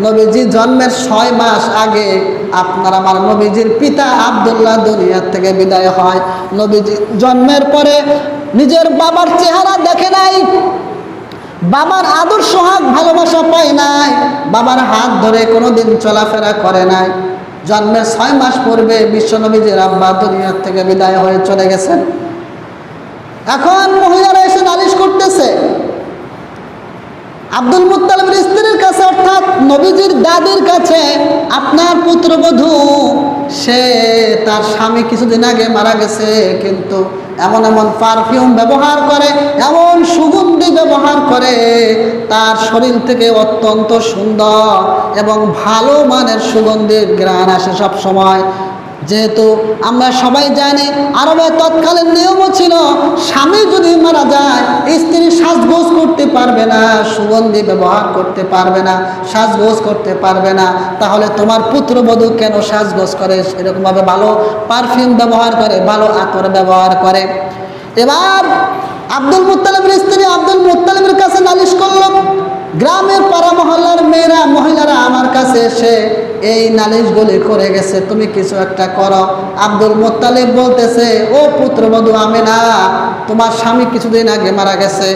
নবীজি জন্মের 6 মাস আগে আপনার আমার নবীজির পিতা আব্দুল্লাহ দুনিয়ার থেকে বিদায় হয়। নবীজি জন্মের পরে নিজের বাবার চেহারা দেখে নাই, বাবার আদর সোহাগ ভালোবাসা পায় নাই, বাবার হাত ধরে কোনোদিন চলাফেরা করে নাই। জন্মের 6 মাস পূর্বে বিশ্বনবীজির আব্বা দুনিয়ার থেকে বিদায় হয়ে চলে গেছেন। এখন মহিলারা এসে নালিশ করতেছে আব্দুল মুত্তালিবের স্ত্রীর কাছে, অর্থাৎ নবীজির দাদির কাছে, আপনার পুত্রবধূ সে তার স্বামী কিছুদিন আগে মারা গেছে, কিন্তু এমন এমন পারফিউম ব্যবহার করে, এমন সুগন্ধি ব্যবহার করে, তার শরীর থেকে অত্যন্ত সুন্দর এবং ভালো মানের সুগন্ধির ঘ্রাণ আসে সব সময়। যেহেতু আমরা সবাই জানি আরবে তৎকালীন নিয়মও ছিল, স্বামী যদি মারা যায় স্ত্রী সাজগোজ করতে পারবে না, সুগন্ধি ব্যবহার করতে পারবে না, সাজগোজ করতে পারবে না। তাহলে তোমার পুত্রবধূ কেন সাজগোজ করে, সেরকমভাবে ভালো পারফিউম ব্যবহার করে, ভালো আতর ব্যবহার করে। এবার আব্দুল মুত্তালিবের স্ত্রী আব্দুল মুত্তালিবের কাছে নালিশ করল। গ্রামের পাড়া মহল্লার মেয়েরা মহিলারা আমার কাছে এসে এই নালিশগুলি করে গেছে, তুমি কিছু একটা করো। আব্দুল মুত্তালিব বলতেছে, ও পুত্রবধূ আমেনা, তোমার স্বামী কিছুদিন আগে মারা গেছে,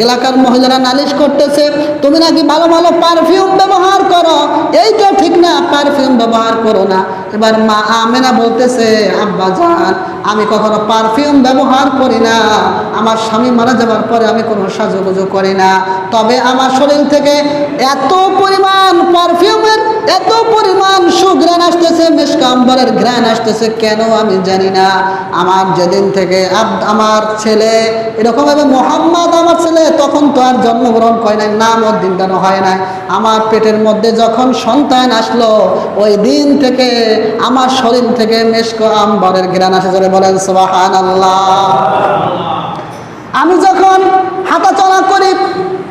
এলাকার মহিলারা নালিশ করতেছে তুমি নাকি ভালো ভালো পারফিউম ব্যবহার করো, এইটা ঠিক না, পারফিউম ব্যবহার করো না। এবার মা আমেনা বলতেছে, আব্বা জান, আমি কখনো পারফিউম ব্যবহার করি না, আমার স্বামী মারা যাবার পরে আমি কোনো সাজুগুজু করি না, তবে আমার শরীর থেকে এত পরিমাণ পারফিউমের, এত পরিমাণ সুঘ্রাণ আসতেছে, মিশক আম্বরের ঘ্রাণ আসতেছে, কেন আমি জানি না। আমার যেদিন থেকে আমার ছেলে এরকমভাবে মোহাম্মদ আমার ছেলে, তখন তো আর জন্মগ্রহণ করে নাই, নাম ওর দিন কেন হয় নাই, আমার পেটের মধ্যে যখন সন্তান আসলো ওই দিন থেকে আমার শরীর থেকে মিশক আম্বরের ঘ্রাণ আসে। জোরে বলেন সুবহানাল্লাহ। আমি যখন হাঁটা চলা করি,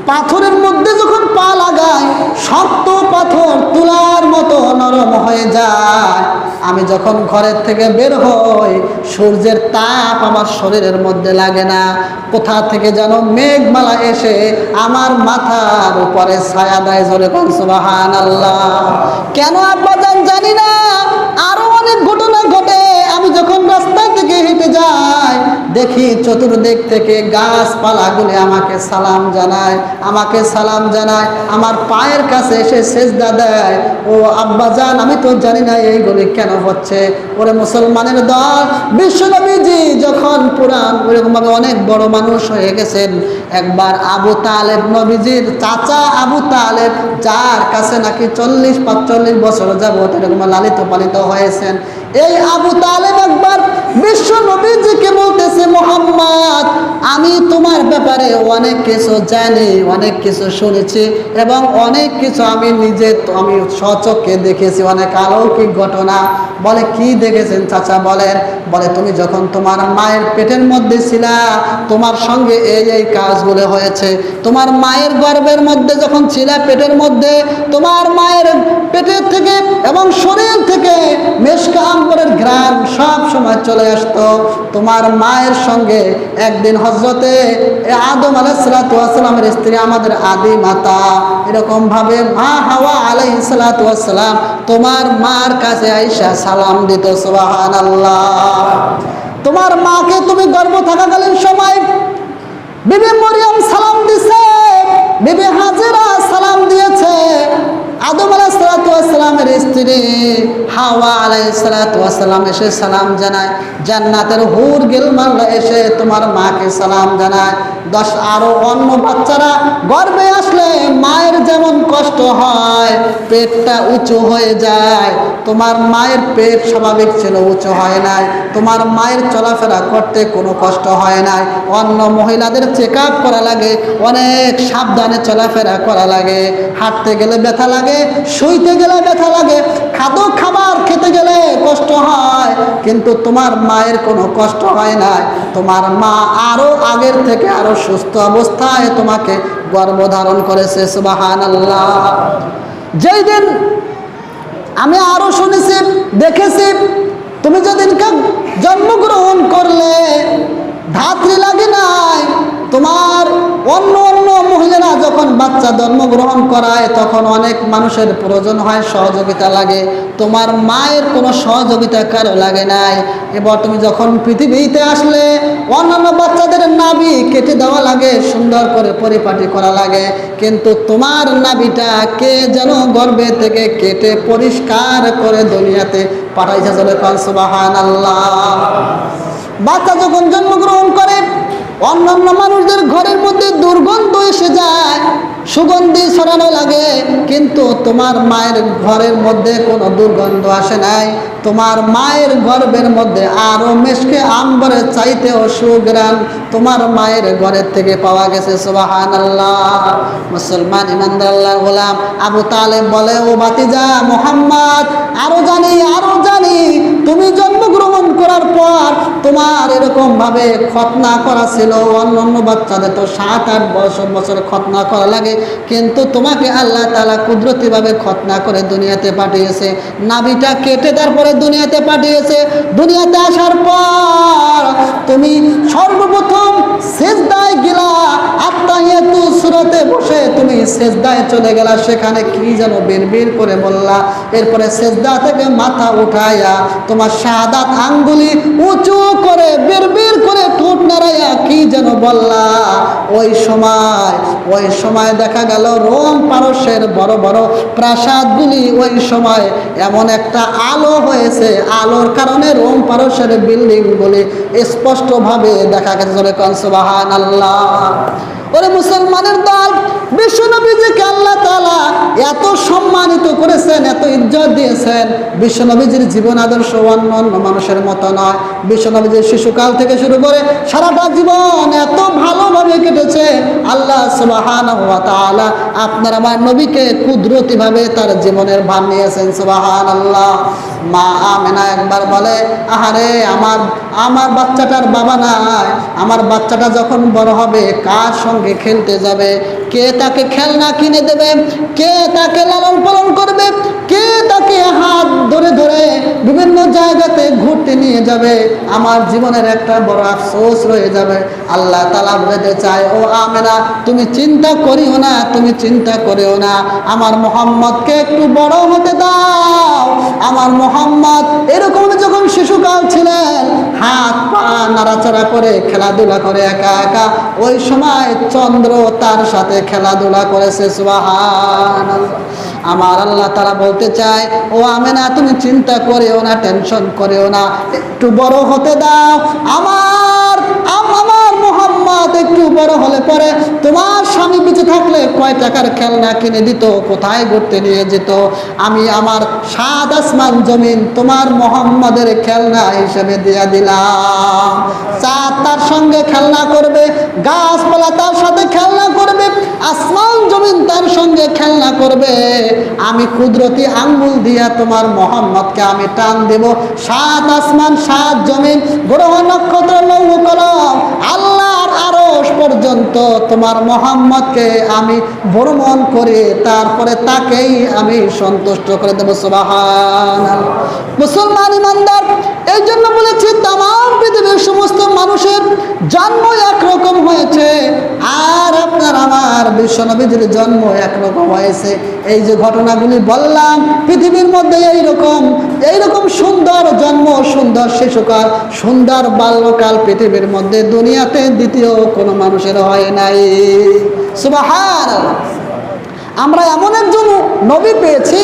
পাথরের মধ্যে যখন পা লাগাই, শক্ত পাথর তুলার মতো নরম হয়ে যায়। আমি যখন ঘরের থেকে বের হই, সূর্যের তাপ আমার শরীরের মধ্যে লাগে না, কোথা থেকে যেন মেঘমালা এসে আমার মাথার উপরে ছায়া দেয়। জোরে কোন সুবহানাল্লাহ। কেন আব্বাজান জানি না, আরো অনেক ঘটনা ঘটে। আমি যখন রাস্তা থেকে হেঁটে যাই, দেখি চতুর্দিক থেকে গাছপালাগুলি আমাকে সালাম জানায়, আমাকে সালাম জানায়, আমার পায়ের কাছে এসে সেজদা দেয়। ও আব্বাজান, আমি তো জানি না এইগুলি কেন হচ্ছে। ওরে মুসলমানের দল, বিশ্বনবীজি যখন পুরান ওরকমভাবে অনেক বড় মানুষ হয়ে গেছেন, একবার আবু তালেব, নবীজির চাচা আবু তালেব, যার কাছে নাকি 40-45 বছর যাবত এরকম লালিত পালিত হয়েছেন, এই আবু তালেব একবার বিশ্ব নবীজিকে বলতেছে, মোহাম্মদ, আমি তোমার ব্যাপারে অনেক কিছু জানি, অনেক কিছু শুনেছি এবং অনেক কিছু আমি নিজে আমি স্বচক্ষে দেখেছি, অনেক অলৌকিক ঘটনা। বলে কি দেখেছেন চাচা বলেন? বলে তুমি যখন তোমার মায়ের পেটের মধ্যে ছিলা, তোমার সঙ্গে এই এই কাজগুলো হয়েছে। তোমার মায়ের গর্ভের মধ্যে যখন ছিলা, পেটের মধ্যে, তোমার মায়ের পেটের থেকে এবং শরীর থেকে মিশক আম্বরের ঘ্রাণ সব সময় চলে আসতো। তোমার মায়ের সঙ্গে একদিন হযরতে আদম আলাইহিস সালামের স্ত্রী, আমাদের আদি মাতা, এরকম ভাবে মা হাওয়া আলাইহিস সালাম তোমার মার কাছে আইসা সালাম দিত। সুবহানাল্লাহ। তোমার মাকে তুমি গর্ভ থাকাকালীন সময় বিবি মরিয়ম সালাম দিছে, বিবি হাজেরা সালাম দিয়েছে, আদম আলাইহিস সালামের স্ত্রী হাওয়া আলাইহিস সালাম এসে সালাম জানায়, জান্নাতের হুর গিলমানরা এসে তোমার মাকে সালাম জানায়। আরো অন্য বাচ্চারা গর্ভে আসলে মায়ের যেমন কষ্ট হয়, পেটটা উঁচু হয়ে যায়, তোমার মায়ের পেট স্বাভাবিক ছিল, উঁচু হয় নাই, তোমার মায়ের চলাফেরা করতে কোনো কষ্ট হয় নাই। অন্য মহিলাদের চেক আপ করা লাগে, অনেক সাবধানে চলাফেরা করা লাগে, হাঁটতে গেলে ব্যথা লাগে, শুইতে গেলে ব্যথা লাগে, খাবার খেতে গেলে কষ্ট হয়, কিন্তু তোমার মায়ের কোনো কষ্ট হয় না। তোমার মা আরো আগের থেকে আরো সুস্থ অবস্থায় তোমাকে গর্ভধারণ করেছে। সুবহানাল্লাহ। যেই দিন আমি আরো শুনেছি, দেখেছি, তুমি যেদিনকে জন্মগ্রহণ করলে ধাত্রী লাগে নাই, তোমার অন্য অন্য মহিলারা যখন বাচ্চা জন্মগ্রহণ করায় তখন অনেক মানুষের প্রয়োজন হয়, সহযোগিতা লাগে। তোমার মায়ের কোনো সহযোগিতা কারো লাগে নাই। এবার তুমি যখন পৃথিবীতে আসলে অন্যান্য বাচ্চাদের নাভি কেটে দেওয়া লাগে, সুন্দর করে পরিপাটি করা লাগে, কিন্তু তোমার নাভিটা কে যেন গর্ভে থেকে কেটে পরিষ্কার করে দুনিয়াতে পাঠাইছে। সুবহানাল্লাহ। বাচ্চা যখন জন্মগ্রহণ করে অন্যান্য মানুষদের ঘরের মধ্যে দুর্গন্ধ এসে যায়, সুগন্ধি ছড়ানো লাগে, কিন্তু তোমার মায়ের ঘরের মধ্যে কোনো দুর্গন্ধ আসে নাই। তোমার মায়ের গর্ভের মধ্যে আরো মেশকে আম্বরের চাইতেও সুঘ্রাণ তোমার মায়ের ঘরের থেকে পাওয়া গেছে। সুবহানাল্লাহ। মুসলমান ইমানদার আল্লাহর গোলাম আবু তালেব বলে, ও ভাতিজা মুহাম্মদ, আরো জানি তুমি জন্মগ্রহণ করার পর তোমার এরকম ভাবে খতনা করা ছিল। অন্যান্য বাচ্চাদের তো 7-8 বছর খতনা করা লাগে, কিন্তু তোমাকে আল্লাহ তাআলা কুদরতি ভাবে খতনা করে দুনিয়াতে পাঠিয়েছে। নাভিটা কেটে তারপরে দুনিয়াতে পাঠিয়েছে। দুনিয়াতে আসার পর তুমি সর্বপ্রথম সিজদায় গেলা, আত্তাহিয়াতু সূরাতে বসে তুমি সিজদায় চলে গেলা, সেখানে কি যেন বিড়বিড় করে বললা। এরপরে সিজদা থেকে মাথা উঠাইয়া তোমার শাহাদাত আঙ্গুলি উঁচু করে বিড়বিড় করে ঠোঁট নাড়াইয়া কি যেন বললা। ওই সময় দেখা গেল রোম পারস্যের বড় বড় প্রাসাদগুলি ওই সময় এমন একটা আলো হয়েছে, আলোর কারণে রোম পারস্যের বিল্ডিংগুলি স্পষ্টভাবে দেখা গেছে। সুবহানাল্লাহ। ওরে মুসলমানের দল, বিশ্বনবীজিকে আল্লাহ তাআলা এত সম্মানিত করেছেন, এত ইজ্জত দিয়েছেন। বিশ্বনবীজির জীবন আদর্শ অন্যান্য মানুষের মতো নয়। বিশ্বনবীজির শিশুকাল থেকে শুরু করে সারাটা জীবন এত ভালোভাবে কেটেছে। আল্লাহ সুবহানাহু ওয়া তাআলা আপনার আমার নবীকে কুদরতিভাবে তার জীবনের ভার নিয়েছেন। সুবহানাল্লাহ। মা আমেনা একবার বলে, আহারে আমার বাচ্চাটার বাবা নাই, আমার বাচ্চাটা যখন বড় হবে কার সঙ্গে খেলতে যাবে, কে তাকে খেলনা কিনে দেবে, কে তাকে লালন পালন করবে, কে তাকে হাত ধরে ধরে বিভিন্ন জায়গাতে ঘুরতে নিয়ে যাবে, আমার জীবনের একটা বড় আফসোস রয়ে যাবে। আল্লাহ তাআলা বলতে চায়, ও আমেনা তুমি চিন্তা করিও না, আমার মুহাম্মদকে একটু বড় হতে দাও। আমার মুহাম্মদ এরকম যখন শিশুকাল ছিলেন, হাত পা নাড়াচাড়া করে খেলাধুলা করে একা একা, ওই সময় চন্দ্র তার সাথে খেলাধুলা করেছে। সুবহানাল্লাহ। আমার আল্লাহ তাআলা বলতে চায়, ও আমেনা তুমি চিন্তা করিও না, টেনশন করিও না, একটু বড় হতে দাও। আমার মুহাম্মদ একটু বড় হলে পরে তোমার স্বামী বেঁচে থাকলে কয় টাকার খেলনা কিনে দিত, কোথায় ঘুরতে নিয়ে যেত, আমি আমার 7 আসমান জমিন তোমার মুহাম্মদের খেলনা হিসেবে দিয়ে দিলাম। চাঁদ তার সঙ্গে খেলনা করবে, গাছপালা তার সাথে খেলনা করবে, আসমান জমিন তার সঙ্গে খেলনা করবে। আমি কুদরতি আঙ্গুল দিয়া তোমার মুহাম্মদকে আমি টান দেব। 7 আসমান 7 জমিন গ্রহ নক্ষত্র লৌহ কলম আল্লাহর আরশ পর্যন্ত তোমার মুহাম্মদকে আমি ভ্রমণ করে তারপরে তাকেই আমি সন্তুষ্ট করে দেব। সুবহানাল্লাহ। মুসলমান ইমানদার, এই জন্য বলেছি তামাম পৃথিবীর সমস্ত মানুষের জন্ম একরকম হয়েছে, আর আপনার আমার বিশ্বনবীজির জন্ম একরকম হয়েছে। এই যে ঘটনাগুলি বললাম, পৃথিবীর মধ্যে এইরকম সুন্দর জন্ম, সুন্দর শিশুকাল, সুন্দর বাল্যকাল পৃথিবীর মধ্যে দুনিয়াতে দ্বিতীয় কোনো মানুষের হয় নাই। সুবহানাল্লাহ। আমরা এমন একজন নবী পেয়েছি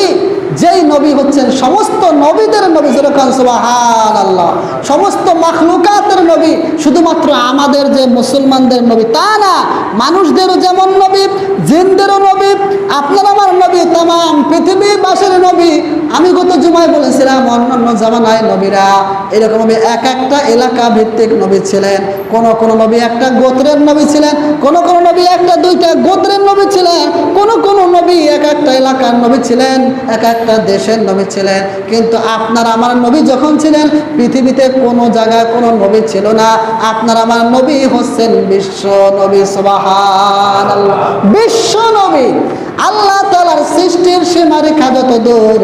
যেই নবী হচ্ছেন সমস্ত নবীদের নবী। যেরকম সুবহানাল্লাহ, সমস্ত মাখলুকাতের নবী, শুধুমাত্র আমাদের যে মুসলমানদের নবী তা না, মানুষদেরও যেমন নবী, জিনদেরও নবী, আপনার আমার নবী, তামাম পৃথিবীবাসীর নবী। আমি গত জুমায় বলেছিলাম, অন্যান্য জামানায় নবীরা এরকম এক একটা এলাকা ভিত্তিক নবী ছিলেন। কোন নবী একটা গোত্রের নবী ছিলেন, কোন নবী একটা দুইটা গোত্রের নবী ছিলেন, কোন নবী এক একটা এলাকার নবী ছিলেন, এক একটা দেশের নবী ছিলেন। কিন্তু আপনার আমার নবী যখন ছিলেন, পৃথিবীতে কোনো জায়গায় কোনো নবী ছিল না। আপনার আমার নবী হচ্ছেন বিশ্ব নবী। সুবহানাল্লাহ। বিশ্ব নবী। আল্লাহ তাআলার সৃষ্টির সীমারেখা যত দূর,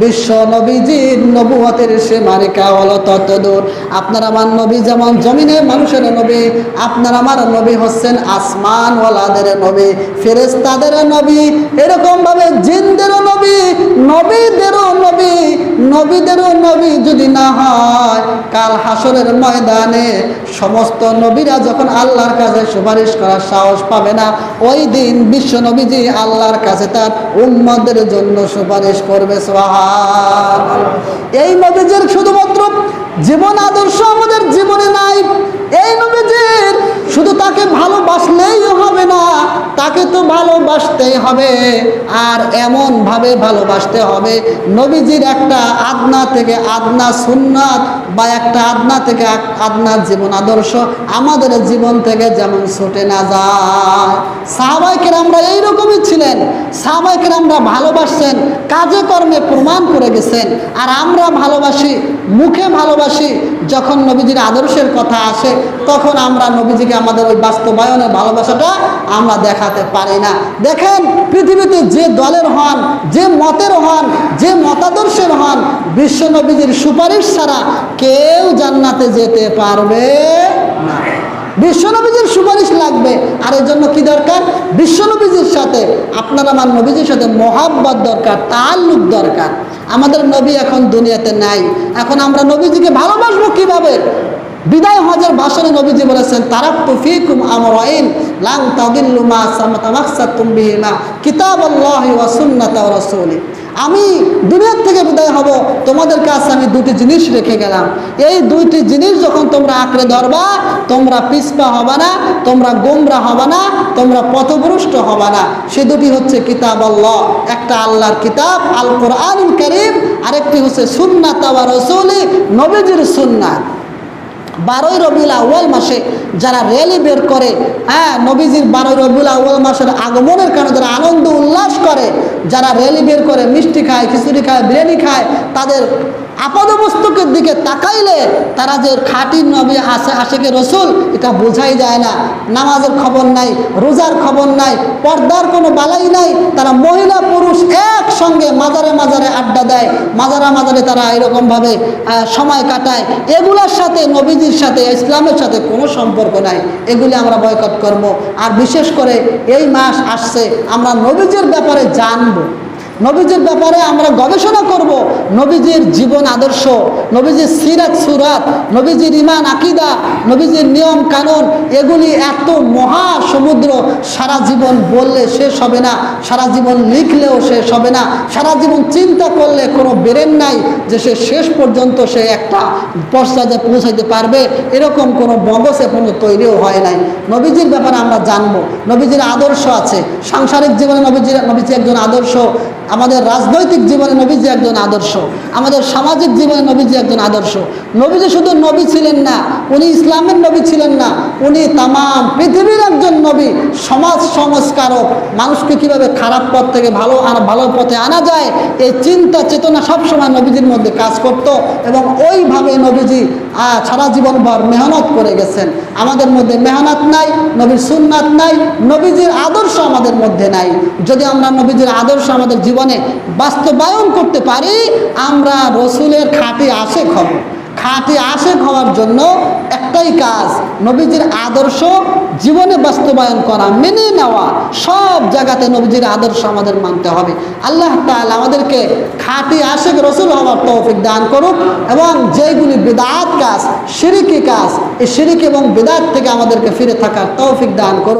বিশ্ব নবীজির নবুয়তের সীমারেখা হলো তত দূর। আপনার আমার নবী যেমন জমিনে মানুষের নবী, আপনার আমার নবী হচ্ছেন আসমানওয়ালাদের নবী, ফেরেশতাদের নবী, এরকম ভাবে জিনদেরও নবী, নবীদেরও নবী, নবীদেরও নবী যদি না হয়, কাল হাসরের ময়দানে সমস্ত নবীরা যখন আল্লাহর কাছে সুপারিশ করার সাহস পাবে না, ওই দিন বিশ্ব নবীজি আল্লাহর কাছে তার উম্মতদের জন্য সুপারিশ করবে। সুবহানাল্লাহ। এই নবীজির শুধুমাত্র জীবন আদর্শ আমাদের জীবনে নাই। এই নবীজির শুধু তাকে ভালোবাসলেই হবে না, তাকে তো ভালোবাসতেই হবে, আর এমন ভাবে ভালোবাসতে হবে নবীজির একটা আদনা থেকে আদনা সুন্নাত বা একটা আদনা থেকে আদনা জীবন আদর্শ আমাদের জীবন থেকে যেমন ছুটে না যায়। সাহাবায়ে কেরামরা এইরকমই ছিলেন। সাহাবায়ে কেরামরা ভালোবাসছেন, কাজে কর্মে প্রমাণ করে গেছেন। আর আমরা ভালোবাসি, মুখে ভালোবাসি, যখন নবীজির আদর্শের কথা আসে তখন আমরা নবীজিকে আমাদের ওই বাস্তবায়নের ভালোবাসাটা আমরা দেখাতে পারি না। দেখেন, পৃথিবীতে যে দলের হন, যে মতের হন, যে মতাদর্শের হন, বিশ্ব নবীজির সুপারিশ ছাড়া কেউ জান্নাতে যেতে পারবে না। বিশ্বনবীজির সুপারিশ লাগবে। আর এর জন্য কি দরকার? বিশ্বনবীজির সাথে আপনার আমার নবীজির সাথে মহাব্বত দরকার, তাআল্লুক দরকার। আমাদের নবী এখন দুনিয়াতে নাই, এখন আমরা নবীজিকে ভালোবাসবো কিভাবে? বিদায় হজের ভাষণে নবীজি বলেছেন, তারাকতু ফীকুম আমরাইন লান তাদিল্লু মা তামাসসাকতুম বিহিমা কিতাবাল্লাহি ওয়া সুন্নাতা রাসূলি। আমি দুনিয়ার থেকে বিদায় হব, তোমাদের কাছে আমি দুটি জিনিস রেখে গেলাম। এই দুইটি জিনিস যখন তোমরা আঁকড়ে ধরবা, তোমরা পিছপা হবা না, তোমরা গোমরাহ হবা না, তোমরা পথভ্রষ্ট হবা না। সে দুটি হচ্ছে কিতাবাল্লাহ, একটা আল্লাহর কিতাব আল কোরআনুল কারীম, আরেকটি হচ্ছে সুন্নাত ওয়া রাসূলি, নবীজির সুন্নাত। 12ই রবিউল আউয়াল মাসে যারা র্যালি বের করে, নবীজির 12ই রবিউল আউয়াল মাসের আগমনের কারণে যারা আনন্দ উল্লাস করে, যারা র্যালি বের করে, মিষ্টি খায়, খিচুড়ি খায়, বিরিয়ানি খায়, তাদের আপাদমস্তকের দিকে তাকাইলে তারা যে খাঁটি নবী আশেকে রসুল এটা বোঝাই যায় না। নামাজের খবর নাই, রোজার খবর নাই, পর্দার কোনো বালাই নাই। তারা মহিলা পুরুষ একসঙ্গে মাজারে মাজারে আড্ডা দেয়, মাজারে মাজারে তারা এরকমভাবে সময় কাটায়। এগুলোর সাথে নবীজির সাথে, ইসলামের সাথে কোনো সম্পর্ক নাই। এগুলি আমরা বয়কট করব। আর বিশেষ করে এই মাস আসছে, আমরা নবীজির ব্যাপারে জানবো, নবীজির ব্যাপারে আমরা গবেষণা করব। নবীজির জীবন আদর্শ, নবীজির সিরাত সুরাত, নবীজির ইমান আকিদা, নবীজির নিয়ম কানুন, এগুলি এত মহা সমুদ্র, সারা জীবন বললে শেষ হবে না, সারা জীবন লিখলেও শেষ হবে না, সারা জীবন চিন্তা করলে কোনো বেরেন নাই যে সে শেষ পর্যন্ত সে একটা পর্যায়ে পৌঁছাইতে পারবে, এরকম কোনো মগজ এখনো তৈরিও হয় নাই। নবীজির ব্যাপারে আমরা জানবো। নবীজির আদর্শ আছে, সাংসারিক জীবনে নবীজি একজন আদর্শ, আমাদের রাজনৈতিক জীবনে নবীজি একজন আদর্শ, আমাদের সামাজিক জীবনে নবীজি একজন আদর্শ। নবীজি শুধু নবী ছিলেন না, উনি ইসলামের নবী ছিলেন না, উনি তাম পৃথিবীর একজন নবী, সমাজ সংস্কারক। মানুষকে কিভাবে খারাপ পথ থেকে ভালো পথে আনা যায়, এই চিন্তা চেতনা সবসময় নবীজির মধ্যে কাজ করত, এবং ওইভাবে নবীজি সারা জীবনভর মেহনত করে গেছেন। আমাদের মধ্যে মেহনত নাই, নবীর সুন্নাত নাই, নবীজির আদর্শ আমাদের মধ্যে নাই। যদি আমরা নবীজির আদর্শ আমাদের জীবনে বাস্তবায়ন করতে পারি, আমরা রসুলের খাঁটি আশেক হব। খাঁটি আশেক হওয়ার জন্য একটাই কাজ, নবীজির আদর্শ জীবনে বাস্তবায়ন করা, মেনে নেওয়া। সব জায়গাতে নবীজির আদর্শ আমাদের মানতে হবে। আল্লাহ তাআলা আমাদেরকে খাঁটি আশেক রসুল হওয়ার তৌফিক দান করুক, এবং যেগুলি বিদআত কাজ, শিরকি কাজ, এই শিরক এবং বিদআত থেকে আমাদেরকে ফিরে থাকার তৌফিক দান করুক।